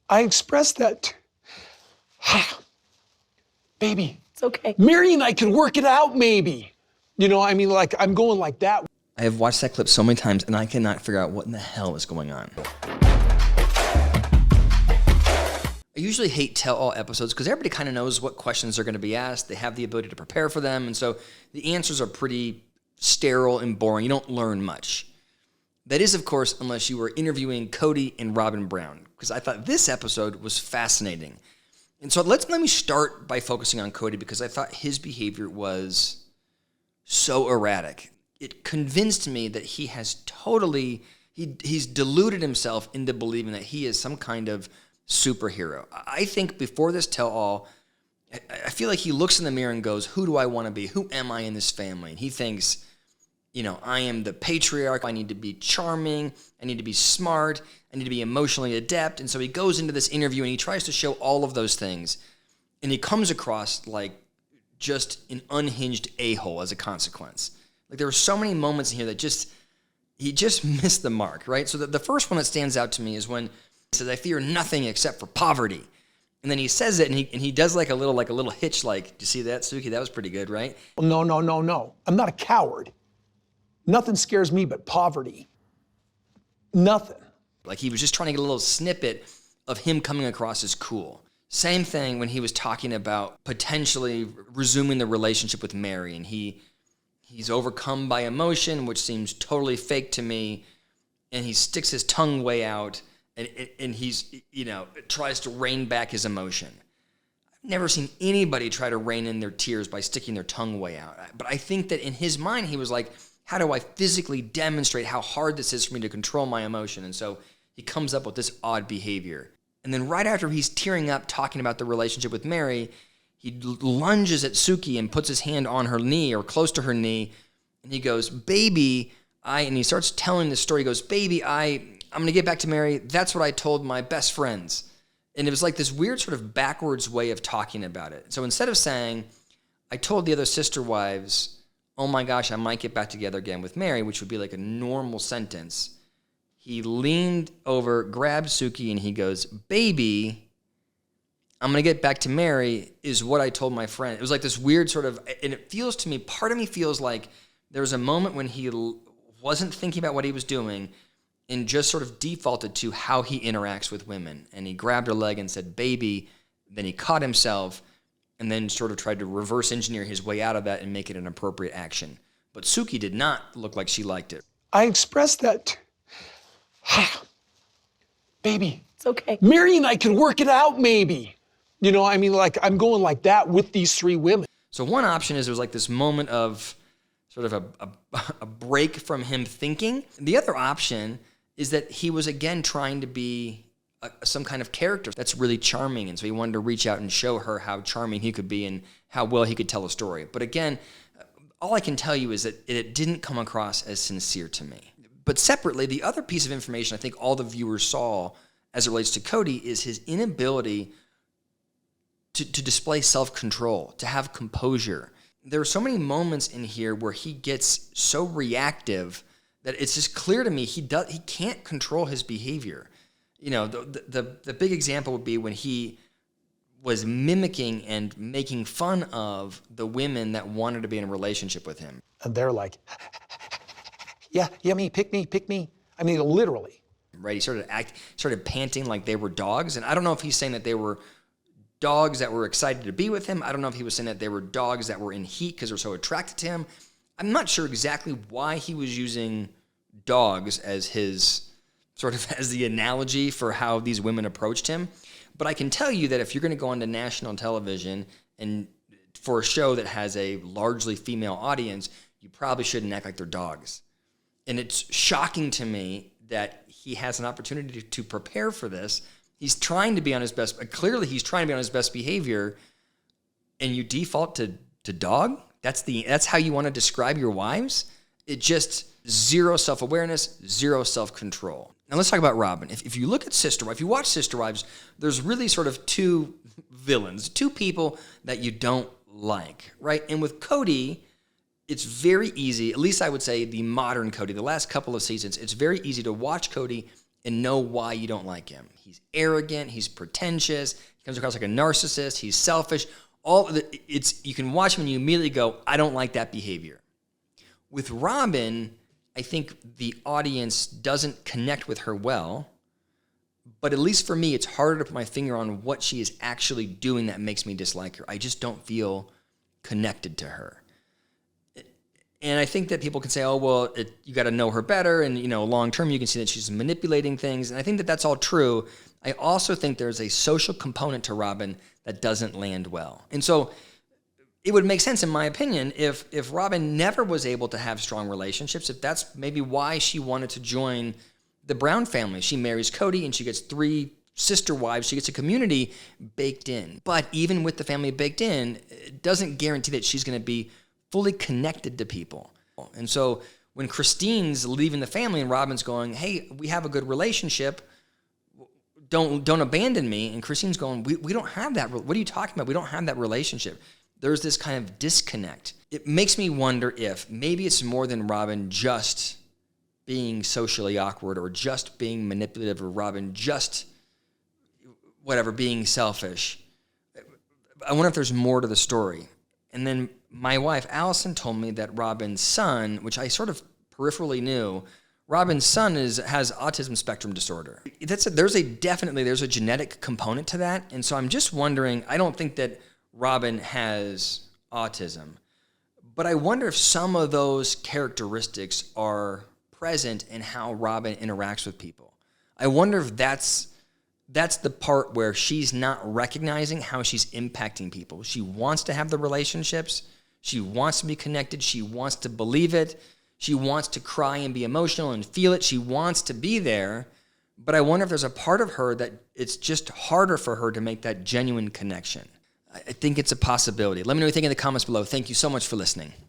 I expressed that. Baby. It's okay. Meri and I can work it out, maybe. You know, I mean, like, I'm going like that. I have watched that clip so many times, and I cannot figure out what in the hell is going on. I usually hate tell-all episodes because everybody kind of knows what questions are going to be asked. They have the ability to prepare for them, and so the answers are pretty sterile and boring. You don't learn much. That is, of course, unless you were interviewing Cody and Robyn Brown, because I thought this episode was fascinating. And so let me start by focusing on Cody because I thought his behavior was so erratic. It convinced me that he has he's deluded himself into believing that he is some kind of superhero. I think before this tell-all, I feel like he looks in the mirror and goes, who do I want to be? Who am I in this family? And he thinks, you know, I am the patriarch. I need to be charming. I need to be smart. I need to be emotionally adept. And so he goes into this interview and he tries to show all of those things. And he comes across like just an unhinged a-hole as a consequence. Like there were so many moments in here that he just missed the mark, right? So the first one that stands out to me is when he says, I fear nothing except for poverty. And then he says it and he does like a little hitch, like, do you see that, Suki? That was pretty good, right? No. I'm not a coward. Nothing scares me but poverty. Nothing. Like he was just trying to get a little snippet of him coming across as cool. Same thing when he was talking about potentially resuming the relationship with Meri, and he's overcome by emotion, which seems totally fake to me, and he sticks his tongue way out, and he's, you know, tries to rein back his emotion. I've never seen anybody try to rein in their tears by sticking their tongue way out. But I think that in his mind, he was like, how do I physically demonstrate how hard this is for me to control my emotion? And so he comes up with this odd behavior. And then right after he's tearing up talking about the relationship with Meri, he lunges at Suki and puts his hand on her knee or close to her knee. And he goes, baby, and he starts telling this story. He goes, baby, I'm going to get back to Meri. That's what I told my best friends. And it was like this weird sort of backwards way of talking about it. So instead of saying, I told the other sister wives, oh my gosh, I might get back together again with Meri, which would be like a normal sentence, he leaned over, grabbed Suki, and he goes, baby, I'm going to get back to Meri is what I told my friend. It was like this weird sort of, and it feels to me, part of me feels like there was a moment when he wasn't thinking about what he was doing and just sort of defaulted to how he interacts with women. And he grabbed her leg and said, baby, then he caught himself and then sort of tried to reverse engineer his way out of that and make it an appropriate action. But Suki did not look like she liked it. I expressed that. Baby. It's okay. Meri and I can work it out, maybe. You know, I mean, like, I'm going like that with these three women. So one option is there was like this moment of sort of a break from him thinking. The other option is that he was, again, trying to be some kind of character that's really charming. And so he wanted to reach out and show her how charming he could be and how well he could tell a story. But again, all I can tell you is that it didn't come across as sincere to me. But separately, the other piece of information I think all the viewers saw as it relates to Cody is his inability to display self-control, to have composure. There are so many moments in here where he gets so reactive that it's just clear to me he can't control his behavior. You know, the big example would be when he was mimicking and making fun of the women that wanted to be in a relationship with him. And they're like, yeah, me, pick me. I mean, literally. Right, he started panting like they were dogs. And I don't know if he's saying that they were dogs that were excited to be with him. I don't know if he was saying that they were dogs that were in heat because they're so attracted to him. I'm not sure exactly why he was using dogs as his sort of as the analogy for how these women approached him. But I can tell you that if you're going to go onto national television and for a show that has a largely female audience, you probably shouldn't act like they're dogs. And it's shocking to me that he has an opportunity to prepare for this. He's trying to be on his best, clearly he's trying to be on his best behavior, and you default to dog? That's how you want to describe your wives? It just, zero self-awareness, zero self-control. Now let's talk about Robyn. If you look at Sister Wives, if you watch Sister Wives, there's really sort of two villains, two people that you don't like, right? And with Cody, it's very easy, at least I would say the modern Cody, the last couple of seasons, it's very easy to watch Cody and know why you don't like him. He's arrogant, he's pretentious, he comes across like a narcissist, he's selfish. You can watch him and you immediately go, I don't like that behavior. With Robyn, I think the audience doesn't connect with her well, but at least for me, it's harder to put my finger on what she is actually doing that makes me dislike her. I just don't feel connected to her. And I think that people can say, oh, well, you got to know her better. And, long term, you can see that she's manipulating things. And I think that that's all true. I also think there's a social component to Robyn that doesn't land well. And so it would make sense, in my opinion, if Robyn never was able to have strong relationships, if that's maybe why she wanted to join the Brown family. She marries Cody and she gets 3 sister wives. She gets a community baked in. But even with the family baked in, it doesn't guarantee that she's going to be fully connected to people. And so when Christine's leaving the family and Robyn's going, hey, we have a good relationship, don't abandon me. And Christine's going, we don't have that. What are you talking about? We don't have that relationship. There's this kind of disconnect. It makes me wonder if maybe it's more than Robyn just being socially awkward or just being manipulative or Robyn just being selfish. I wonder if there's more to the story. And then my wife, Allison, told me that Robyn's son, which I sort of peripherally knew, Robyn's son has autism spectrum disorder. There's a genetic component to that. And so I'm just wondering, I don't think that Robyn has autism, but I wonder if some of those characteristics are present in how Robyn interacts with people. I wonder if that's the part where she's not recognizing how she's impacting people. She wants to have the relationships. She wants to be connected. She wants to believe it. She wants to cry and be emotional and feel it. She wants to be there. But I wonder if there's a part of her that it's just harder for her to make that genuine connection. I think it's a possibility. Let me know what you think in the comments below. Thank you so much for listening.